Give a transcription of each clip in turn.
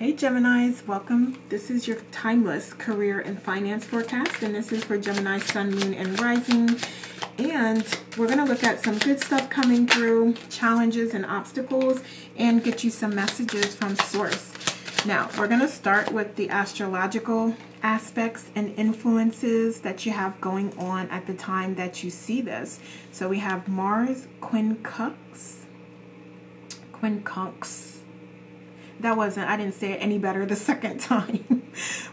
Hey Geminis, welcome. This is your timeless career and finance forecast, and this is for Gemini, Sun, Moon, and Rising. And we're going to look at some good stuff coming through, challenges and obstacles, and get you some messages from Source. Now, we're going to start with the astrological aspects and influences that you have going on at the time that you see this. So we have Mars quincunx. I didn't say it any better the second time.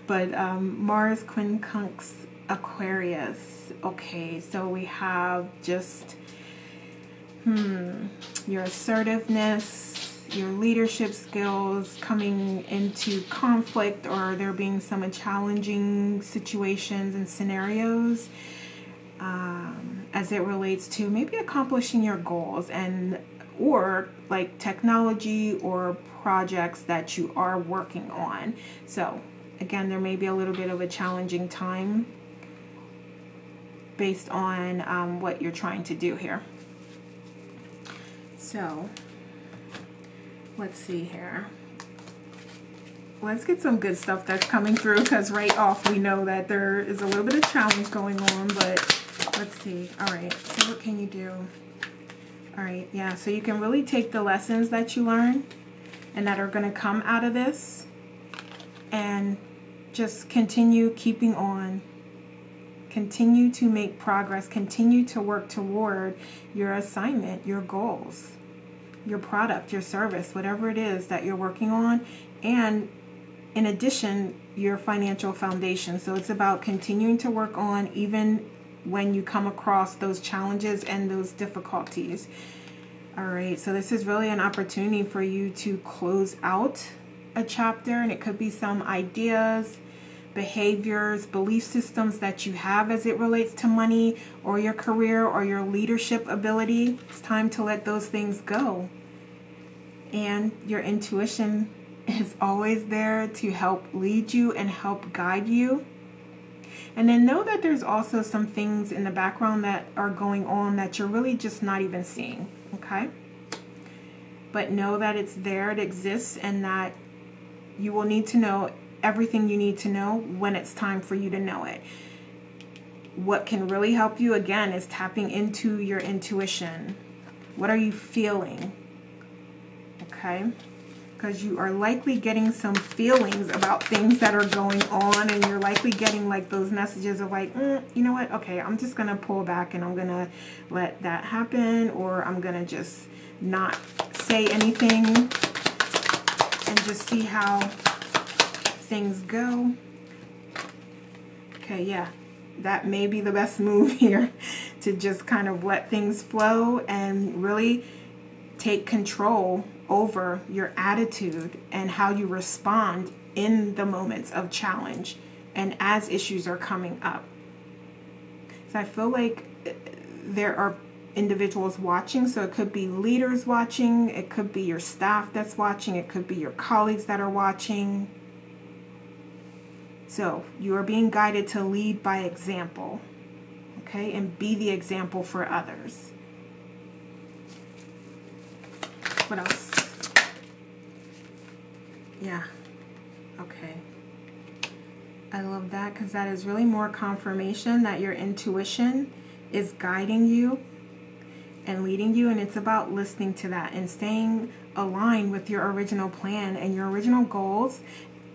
But Mars quincunx Aquarius. Okay, so we have just your assertiveness, your leadership skills coming into conflict, or there being some challenging situations and scenarios as it relates to maybe accomplishing your goals, and or like technology or projects that you are working on. So again, there may be a little bit of a challenging time based on what you're trying to do here. So let's see here. Let's get some good stuff that's coming through, because right off we know that there is a little bit of challenge going on, but let's see. All right, so what can you do? All right, yeah, so you can really take the lessons that you learn and that are going to come out of this and just continue keeping on. Continue to make progress. Continue to work toward your assignment, your goals, your product, your service, whatever it is that you're working on. And in addition, your financial foundation. So it's about continuing to work on even when you come across those challenges and those difficulties. All right, so this is really an opportunity for you to close out a chapter, and it could be some ideas, behaviors, belief systems that you have as it relates to money or your career or your leadership ability. It's time to let those things go. And your intuition is always there to help lead you and help guide you. And then know that there's also some things in the background that are going on that you're really just not even seeing, okay? But know that it's there, it exists, and that you will need to know everything you need to know when it's time for you to know it. What can really help you, again, is tapping into your intuition. What are you feeling? Okay? Because you are likely getting some feelings about things that are going on, and you're likely getting like those messages of like, you know what, okay, I'm just going to pull back and I'm going to let that happen, or I'm going to just not say anything and just see how things go. Okay, yeah, that may be the best move here, to just kind of let things flow and really take control over your attitude and how you respond in the moments of challenge and as issues are coming up. So I feel like there are individuals watching, so it could be leaders watching, it could be your staff that's watching, it could be your colleagues that are watching. So you are being guided to lead by example, okay, and be the example for others. What else? Yeah, okay. I love that, because that is really more confirmation that your intuition is guiding you and leading you, and it's about listening to that and staying aligned with your original plan and your original goals.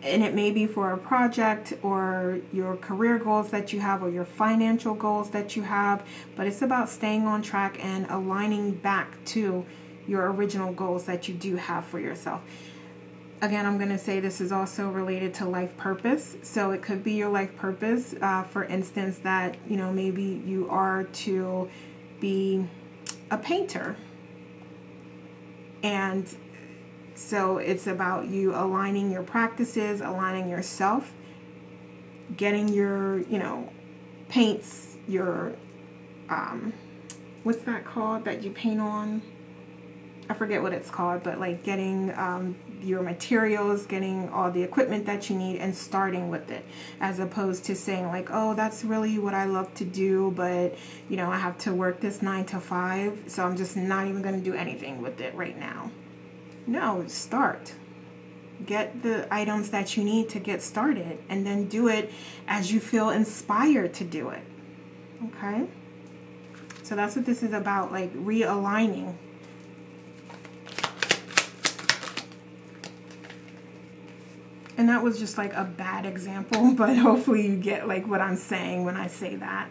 And it may be for a project or your career goals that you have or your financial goals that you have, but it's about staying on track and aligning back to your original goals that you do have for yourself. Again, I'm going to say this is also related to life purpose. So it could be your life purpose, for instance, that, you know, maybe you are to be a painter. And so it's about you aligning your practices, aligning yourself, getting your, you know, paints, your, what's that called that you paint on? I forget what it's called, but like getting your materials, getting all the equipment that you need and starting with it, as opposed to saying like, oh, that's really what I love to do, but you know, I have to work this 9 to 5, so I'm just not even going to do anything with it right now. No, start. Get the items that you need to get started, and then do it as you feel inspired to do it. Okay? So that's what this is about, like realigning. And that was just like a bad example, but hopefully you get like what I'm saying when I say that.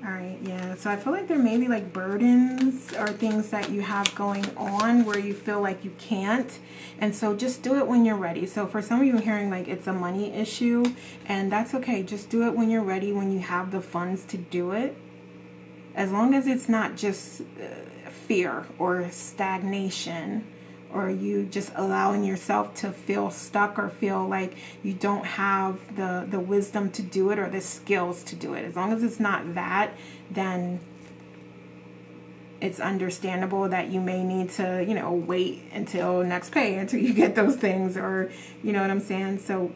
All right, yeah, so I feel like there may be like burdens or things that you have going on where you feel like you can't. And so just do it when you're ready. So for some of you hearing like it's a money issue, and that's okay. Just do it when you're ready, when you have the funds to do it. As long as it's not just fear or stagnation, or you just allowing yourself to feel stuck or feel like you don't have the wisdom to do it or the skills to do it. As long as it's not that, then it's understandable that you may need to, you know, wait until next pay until you get those things, or, you know what I'm saying? So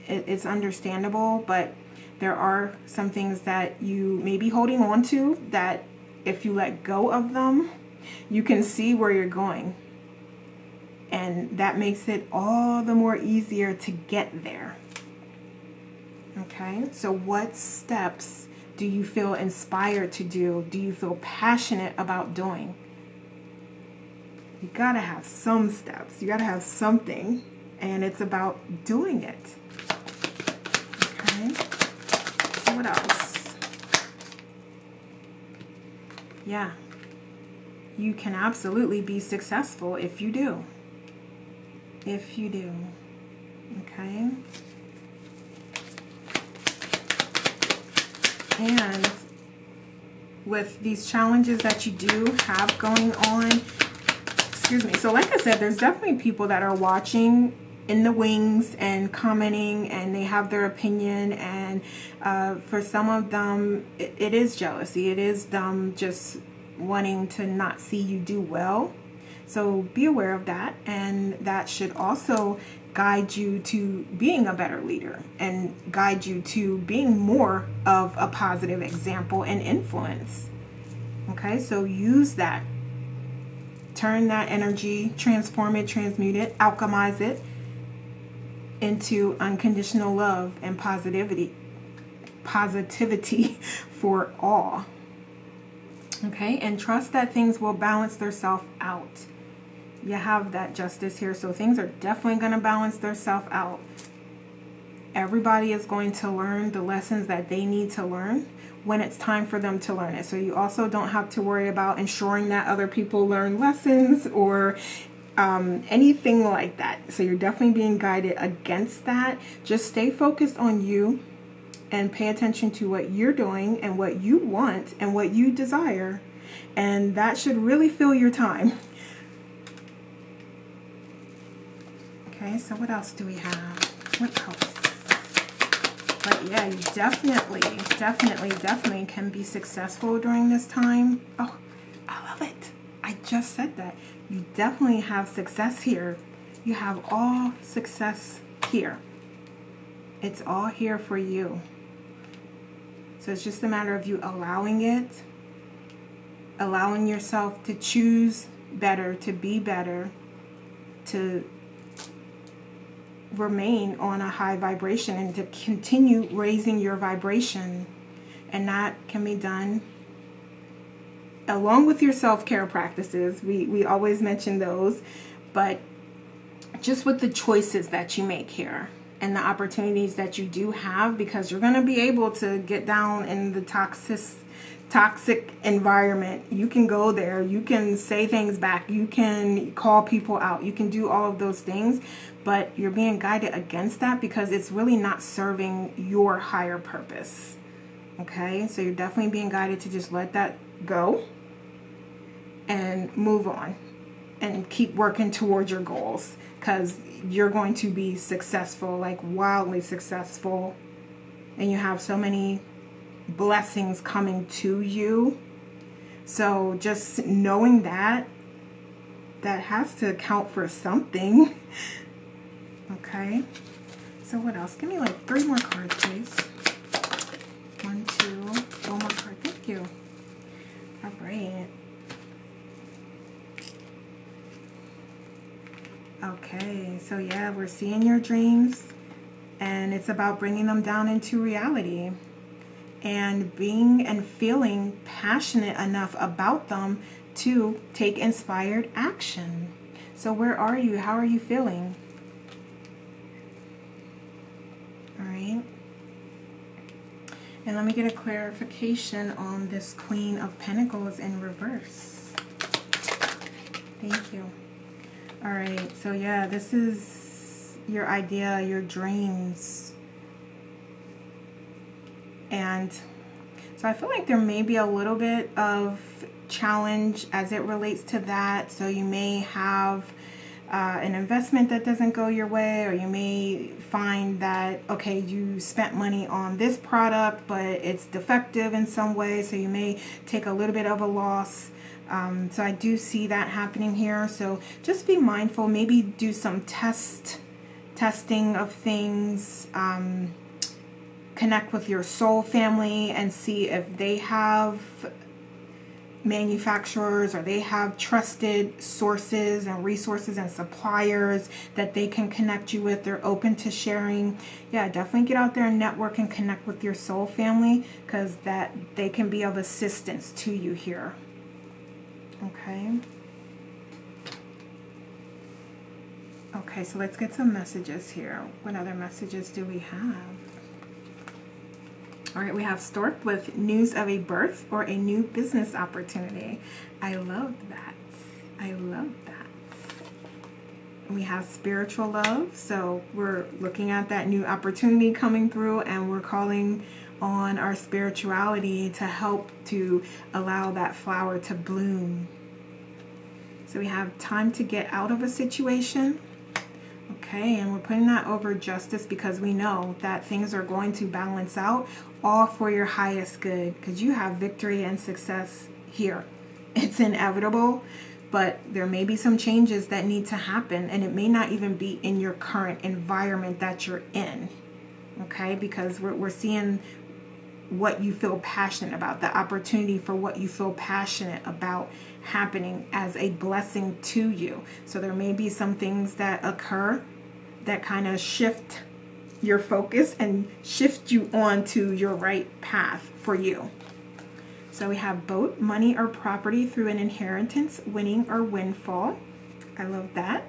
it's understandable, but there are some things that you may be holding on to that if you let go of them, you can see where you're going. And that makes it all the more easier to get there. Okay, so what steps do you feel inspired to do? Do you feel passionate about doing? You gotta have some steps. You gotta have something, and it's about doing it. Okay, so what else? Yeah, you can absolutely be successful if you do. If you do, okay? And with these challenges that you do have going on, excuse me, so like I said, there's definitely people that are watching in the wings and commenting, and they have their opinion, and for some of them, it is jealousy. It is them just wanting to not see you do well. So be aware of that, and that should also guide you to being a better leader and guide you to being more of a positive example and influence. Okay, so use that. Turn that energy, transform it, transmute it, alchemize it into unconditional love and positivity for all. Okay, and trust that things will balance themselves out. You have that justice here, so things are definitely going to balance themselves out. Everybody is going to learn the lessons that they need to learn when it's time for them to learn it. So you also don't have to worry about ensuring that other people learn lessons or anything like that. So you're definitely being guided against that. Just stay focused on you and pay attention to what you're doing and what you want and what you desire. And that should really fill your time. Okay, so what else do we have? What else? But yeah, you definitely can be successful during this time. Oh, I love it. I just said that. You definitely have success here. You have all success here. It's all here for you. So it's just a matter of you allowing it, allowing yourself to choose better, to be better, to remain on a high vibration and to continue raising your vibration. And that can be done along with your self-care practices. We always mention those, but just with the choices that you make here and the opportunities that you do have, because you're going to be able to get down in the toxic environment. You can go there, you can say things back, you can call people out, you can do all of those things, but you're being guided against that because it's really not serving your higher purpose. Okay, so you're definitely being guided to just let that go and move on and keep working towards your goals, because you're going to be successful, like wildly successful, and you have so many blessings coming to you. So just knowing that has to account for something. Okay, so what else? Give me like 3 more cards, please. 1, 2, 1 more card. Thank you. All right. Okay, so yeah, we're seeing your dreams, and it's about bringing them down into reality and being and feeling passionate enough about them to take inspired action. So where are you? How are you feeling? All right. And let me get a clarification on this Queen of Pentacles in reverse. Thank you. All right. So yeah, this is your idea, your dreams. And so I feel like there may be a little bit of challenge as it relates to that. So you may have an investment that doesn't go your way, or you may find that, okay, you spent money on this product, but it's defective in some way. So you may take a little bit of a loss. So I do see that happening here. So just be mindful, maybe do some testing of things, connect with your soul family and see if they have manufacturers or they have trusted sources and resources and suppliers that they can connect you with. They're open to sharing. Yeah, definitely get out there and network and connect with your soul family, because that they can be of assistance to you here. Okay. Okay, so let's get some messages here. What other messages do we have? All right, we have Stork with news of a birth or a new business opportunity. I love that. I love that. We have spiritual love. So we're looking at that new opportunity coming through, and we're calling on our spirituality to help to allow that flower to bloom. So we have time to get out of a situation. Okay, and we're putting that over justice, because we know that things are going to balance out, all for your highest good, because you have victory and success here. It's inevitable, but there may be some changes that need to happen, and it may not even be in your current environment that you're in. Okay, because we're seeing what you feel passionate about, the opportunity for what you feel passionate about happening as a blessing to you. So there may be some things that occur that kind of shift your focus and shift you onto your right path for you. So we have boat, money, or property through an inheritance, winning, or windfall. I love that.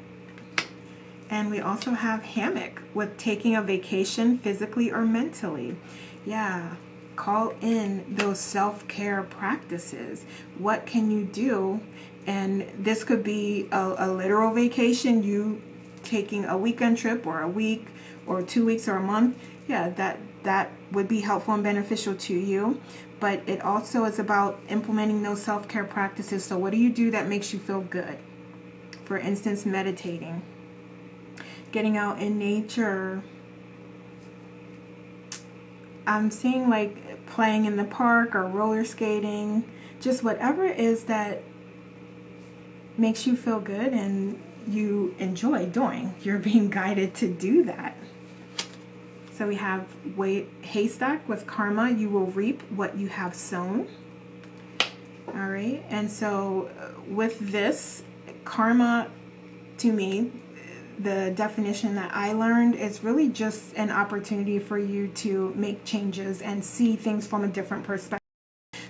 And we also have hammock with taking a vacation physically or mentally. Yeah, call in those self-care practices. What can you do? And this could be a literal vacation, you taking a weekend trip, or a week or 2 weeks or a month. Yeah, that would be helpful and beneficial to you. But it also is about implementing those self-care practices. So what do you do that makes you feel good? For instance, meditating, getting out in nature. I'm seeing like playing in the park or roller skating, just whatever it is that makes you feel good and you enjoy doing. You're being guided to do that. So we have haystack with karma. You will reap what you have sown. All right. And so with this, karma, to me, the definition that I learned is really just an opportunity for you to make changes and see things from a different perspective.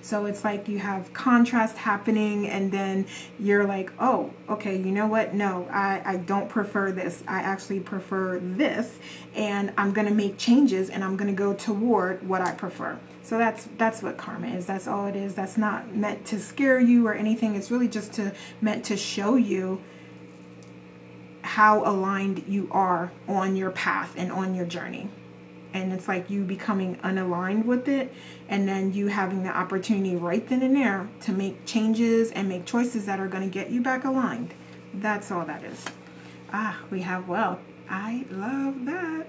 So it's like you have contrast happening, and then you're like, oh, okay, you know what? No, I don't prefer this. I actually prefer this, and I'm going to make changes, and I'm going to go toward what I prefer. So that's what karma is. That's all it is. That's not meant to scare you or anything. It's really just meant to show you how aligned you are on your path and on your journey. And it's like you becoming unaligned with it, and then you having the opportunity right then and there to make changes and make choices that are going to get you back aligned. That's all that is. We have wealth. I love that.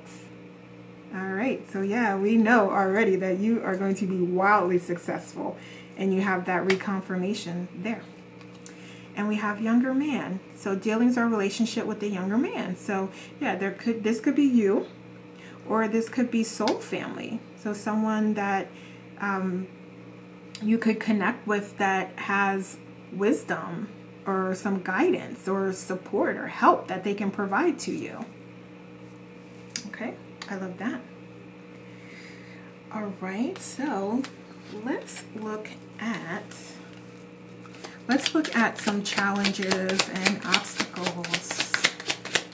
All right. So yeah, we know already that you are going to be wildly successful, and you have that reconfirmation there. And we have younger man. So dealings or relationship with the younger man. So yeah, this could be you, or this could be soul family. So someone that you could connect with that has wisdom or some guidance or support or help that they can provide to you. Okay, I love that. All right, so let's look at some challenges and obstacles.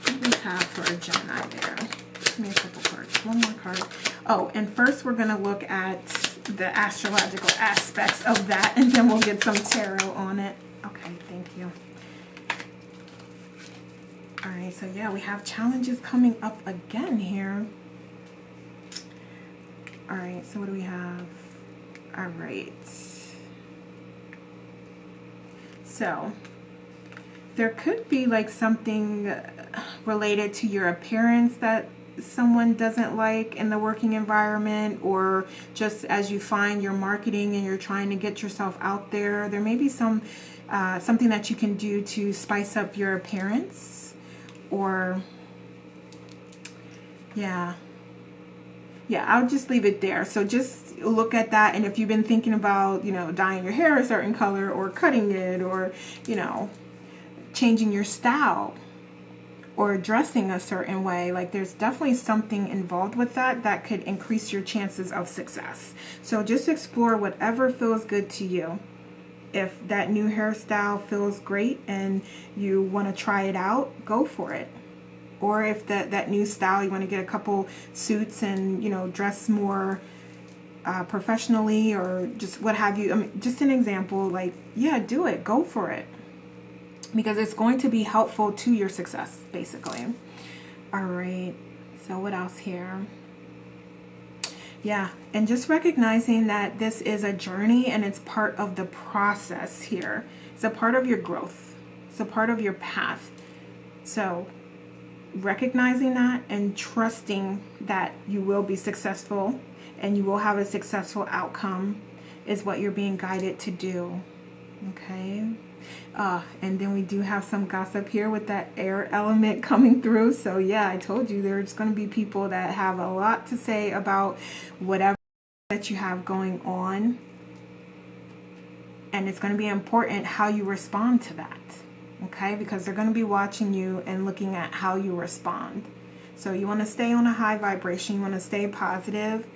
What do we have for a Gemini there? Give me a couple cards. One more card. Oh, and first we're going to look at the astrological aspects of that, and then we'll get some tarot on it. Okay, thank you. All right, so yeah, we have challenges coming up again here. All right, so what do we have? All right. So there could be like something related to your appearance that someone doesn't like in the working environment, or just as you find your marketing and you're trying to get yourself out there, there may be some something that you can do to spice up your appearance, or yeah, I'll just leave it there. So just look at that, and if you've been thinking about, you know, dyeing your hair a certain color or cutting it, or, you know, changing your style or dressing a certain way, like there's definitely something involved with that that could increase your chances of success. So just explore whatever feels good to you. If that new hairstyle feels great and you want to try it out, go for it. Or if that new style, you want to get a couple suits and, you know, dress more professionally, or just what have you. I mean, just an example, like, yeah, do it, go for it, because it's going to be helpful to your success, basically. All right, so what else here? Yeah, and just recognizing that this is a journey and it's part of the process here. It's a part of your growth. It's a part of your path. So recognizing that and trusting that you will be successful and you will have a successful outcome is what you're being guided to do. Okay. And then we do have some gossip here with that air element coming through. So yeah, I told you there's going to be people that have a lot to say about whatever that you have going on. And it's going to be important how you respond to that. Okay, because they're going to be watching you and looking at how you respond. So you want to stay on a high vibration. You want to stay positive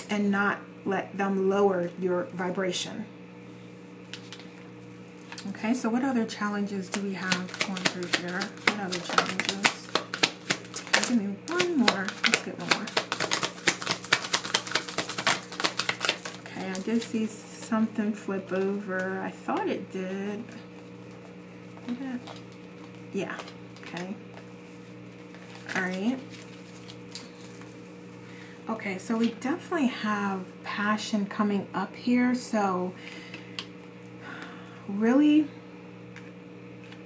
and not let them lower your vibration. Okay, so what other challenges do we have going through here? What other challenges? Okay, give me one more. Let's get one more. Okay, I did see something flip over. I thought it did. Yeah, okay. All right. Okay, so we definitely have passion coming up here. So really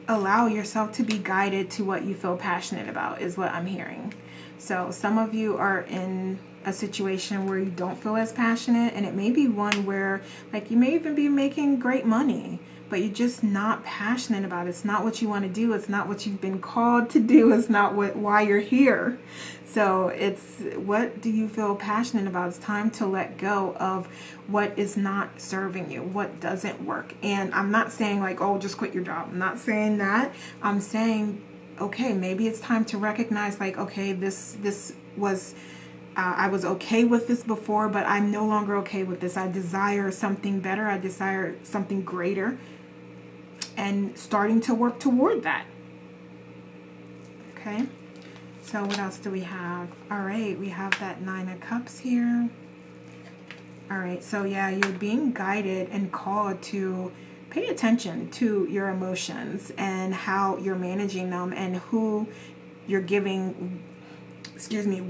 allow yourself to be guided to what you feel passionate about is what I'm hearing. So some of you are in a situation where you don't feel as passionate, and it may be one where, like, you may even be making great money, but you're just not passionate about it. It's not what you want to do. It's not what you've been called to do. It's not why you're here. So it's, what do you feel passionate about? It's time to let go of what is not serving you, what doesn't work. And I'm not saying like, oh, just quit your job. I'm not saying that. I'm saying, okay, maybe it's time to recognize, like, okay, this was, I was okay with this before, but I'm no longer okay with this. I desire something better. I desire something greater. And starting to work toward that. Okay. So what else do we have? All right, we have that 9 of Cups here. All right, so yeah, you're being guided and called to pay attention to your emotions and how you're managing them and who you're giving,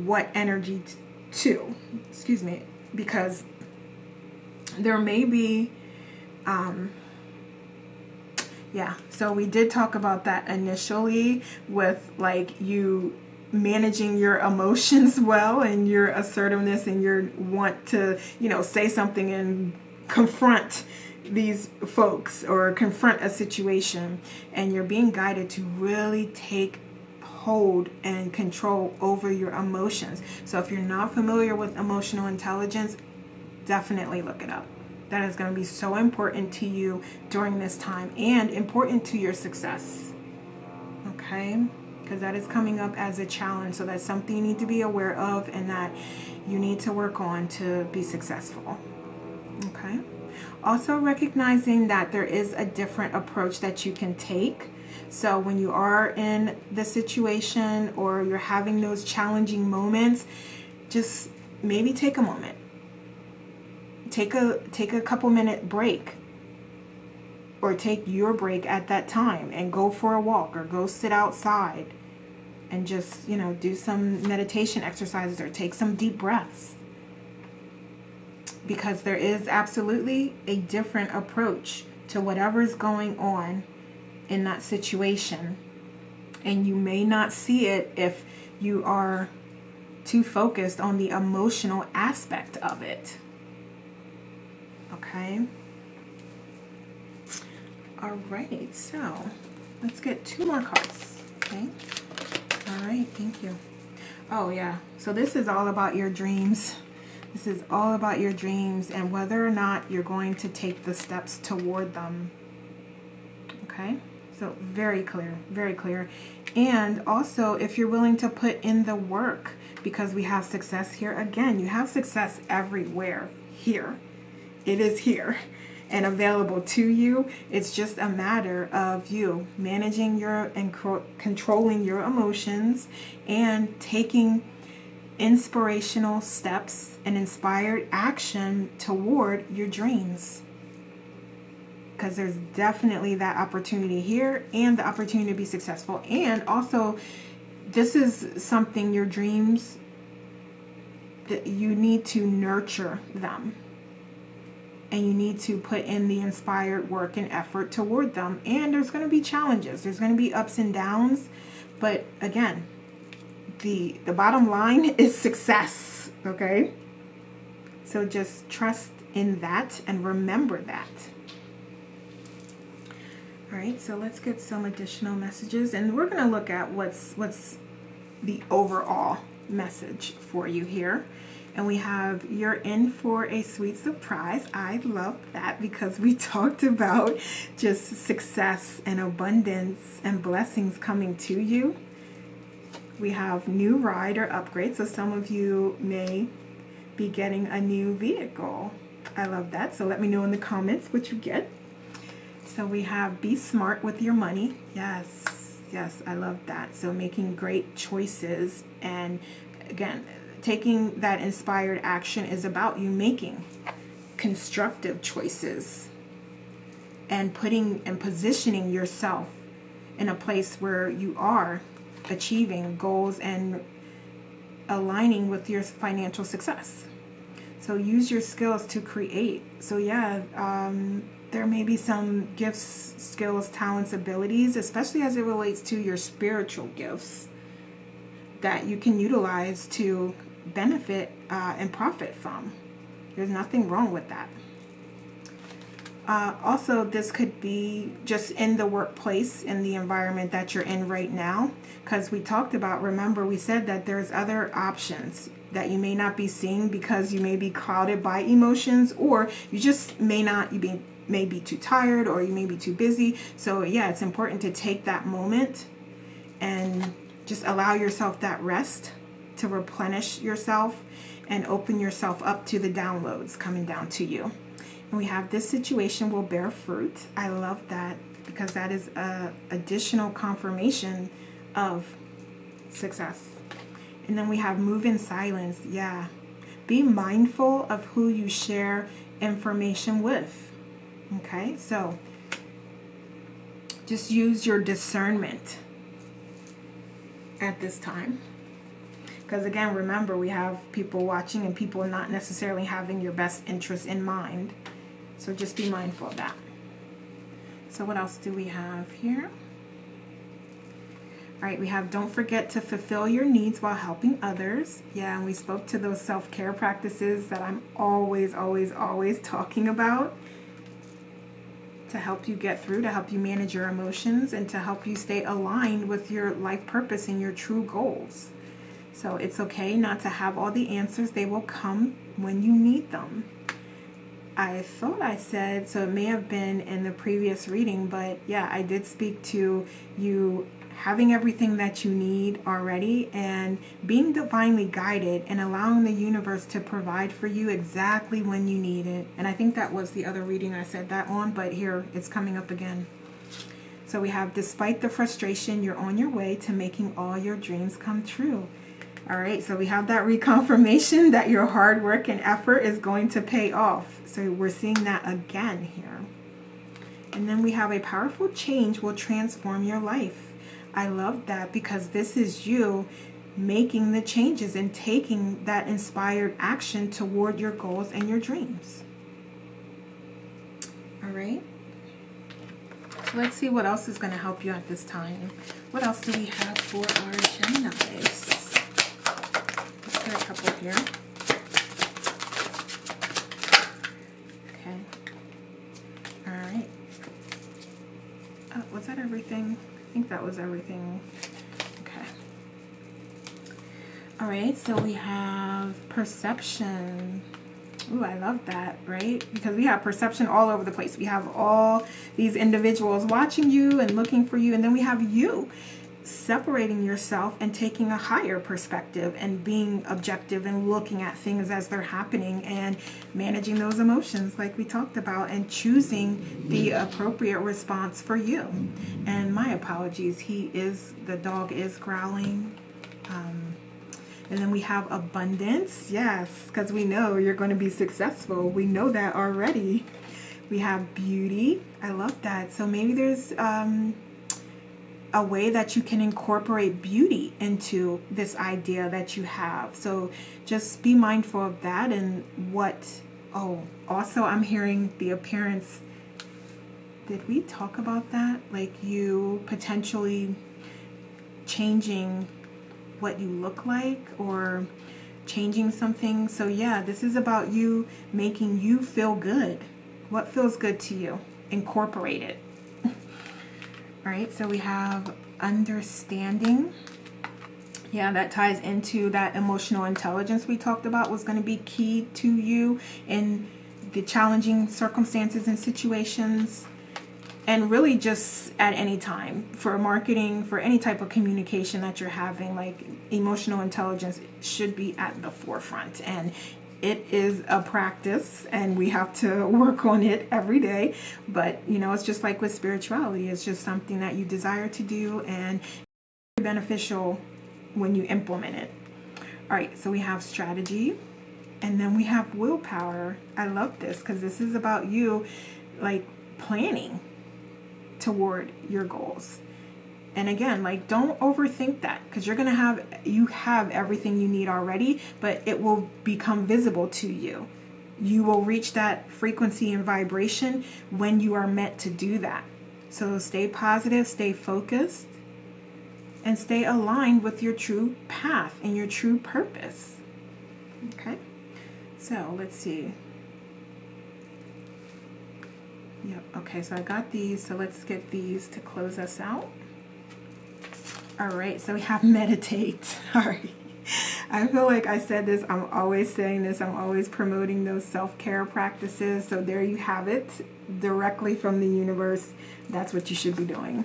what energy to, because there may be, yeah, so we did talk about that initially with like you managing your emotions well and your assertiveness and your want to, say something and confront these folks or confront a situation, and you're being guided to really take hold and control over your emotions. So if you're not familiar with emotional intelligence, definitely look it up. that is going to be so important to you during this time and important to your success. Okay? Because that is coming up as a challenge. So that's something you need to be aware of and that you need to work on to be successful. Okay? Also recognizing that there is a different approach that you can take. So when you are in the situation or you're having those challenging moments, just maybe take a moment. Take a couple minute break, or take your break at that time and go for a walk or go sit outside and just, do some meditation exercises or take some deep breaths. Because there is absolutely a different approach to whatever's going on in that situation. And you may not see it if you are too focused on the emotional aspect of it. Okay? All right, so let's get 2 more cards. Okay? All right, thank you. Oh, yeah. So this is all about your dreams. This is all about your dreams and whether or not you're going to take the steps toward them. Okay? So very clear, very clear. And also if you're willing to put in the work, because we have success here. Again, you have success everywhere here. It is here and available to you. It's just a matter of you managing and controlling your emotions and taking inspirational steps and inspired action toward your dreams. Because there's definitely that opportunity here and the opportunity to be successful. And also, this is something, your dreams, that you need to nurture them. And you need to put in the inspired work and effort toward them. And there's going to be challenges. There's going to be ups and downs. But again, the bottom line is success. Okay? So just trust in that and remember that. All right, so let's get some additional messages. And we're going to look at what's the overall message for you here. And we have, you're in for a sweet surprise. I love that because we talked about just success and abundance and blessings coming to you. We have new ride or upgrade. So some of you may be getting a new vehicle. I love that. So let me know in the comments what you get. So we have be smart with your money. Yes, I love that. So making great choices, and again, taking that inspired action is about you making constructive choices and putting and positioning yourself in a place where you are achieving goals and aligning with your financial success. So use your skills to create. So there may be some gifts, skills, talents, abilities, especially as it relates to your spiritual gifts, that you can utilize to benefit and profit from. There's nothing wrong with that. Also, this could be just in the workplace, in the environment that you're in right now, because we talked about, remember, we said that there's other options that you may not be seeing because you may be clouded by emotions, or you just may be too tired, or you may be too busy. So yeah, it's important to take that moment and just allow yourself that rest to replenish yourself and open yourself up to the downloads coming down to you. And we have, this situation will bear fruit. I love that because that is additional confirmation of success. And then we have move in silence. Yeah. Be mindful of who you share information with. Okay, so just use your discernment at this time. Because again, remember, we have people watching and people not necessarily having your best interest in mind. So just be mindful of that. So what else do we have here? All right, we have, don't forget to fulfill your needs while helping others. Yeah, and we spoke to those self-care practices that I'm always talking about, to help you get through, to help you manage your emotions, and to help you stay aligned with your life purpose and your true goals. So it's okay not to have all the answers. They will come when you need them. I thought I said, so it may have been in the previous reading, but yeah, I did speak to you having everything that you need already and being divinely guided and allowing the universe to provide for you exactly when you need it. And I think that was the other reading I said that on, but here it's coming up again. So we have, despite the frustration, you're on your way to making all your dreams come true. All right, so we have that reconfirmation that your hard work and effort is going to pay off. So we're seeing that again here. And then we have, a powerful change will transform your life. I love that, because this is you making the changes and taking that inspired action toward your goals and your dreams. All right. So let's see what else is going to help you at this time. What else do we have for our Geminis? A couple here. Okay. All right. Oh, was that everything? I think that was everything. Okay. All right, so we have perception. Ooh, I love that, right? Because we have perception all over the place. We have all these individuals watching you and looking for you, and then we have you separating yourself and taking a higher perspective and being objective and looking at things as they're happening and managing those emotions like we talked about and choosing the appropriate response for you. And my apologies, the dog is growling. And then we have abundance. Yes, because we know you're going to be successful. We know that already. We have beauty. I love that. So maybe there's a way that you can incorporate beauty into this idea that you have. So just be mindful of that. And also I'm hearing the appearance. Did we talk about that? Like you potentially changing what you look like or changing something. So yeah, this is about you making you feel good. What feels good to you? Incorporate it. All right, so we have understanding. Yeah, that ties into that emotional intelligence we talked about was going to be key to you in the challenging circumstances and situations. And really just at any time for marketing, for any type of communication that you're having, like emotional intelligence should be at the forefront. And it is a practice and we have to work on it every day. But, it's just like with spirituality. It's just something that you desire to do and it's beneficial when you implement it. All right, so we have strategy and then we have willpower. I love this because this is about you like planning toward your goals. And again, like don't overthink that because you have everything you need already, but it will become visible to you. You will reach that frequency and vibration when you are meant to do that. So stay positive, stay focused, and stay aligned with your true path and your true purpose. Okay, so let's see. Yep, okay, so I got these, so let's get these to close us out. All right, so we have meditate. Sorry. I feel like I said this, I'm always saying this, I'm always promoting those self-care practices. So there you have it, directly from the universe. That's what you should be doing.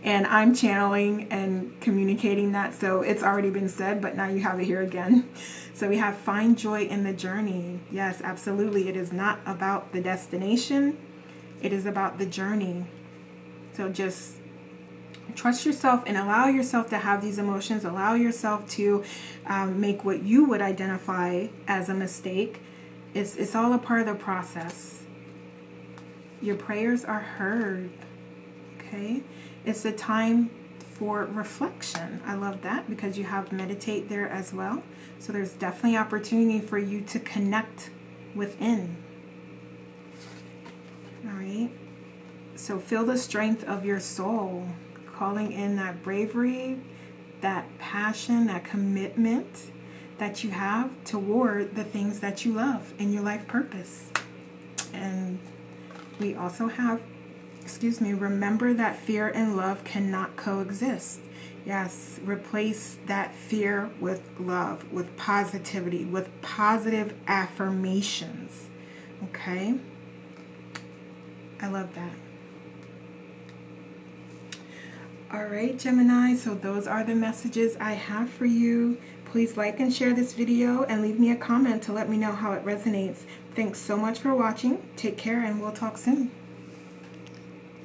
And I'm channeling and communicating that, so it's already been said, but now you have it here again. So we have find joy in the journey. Yes, absolutely. It is not about the destination. It is about the journey. So just trust yourself and allow yourself to have these emotions. Allow yourself to make what you would identify as a mistake. It's all a part of the process. Your prayers are heard. Okay? It's a time for reflection. I love that because you have meditate there as well. So there's definitely opportunity for you to connect within. All right. So feel the strength of your soul, calling in that bravery, that passion, that commitment that you have toward the things that you love in your life purpose. And we also have, remember that fear and love cannot coexist. Yes, replace that fear with love, with positivity, with positive affirmations. Okay? I love that. All right, Gemini, so those are the messages I have for you. Please like and share this video and leave me a comment to let me know how it resonates. Thanks so much for watching. Take care and we'll talk soon.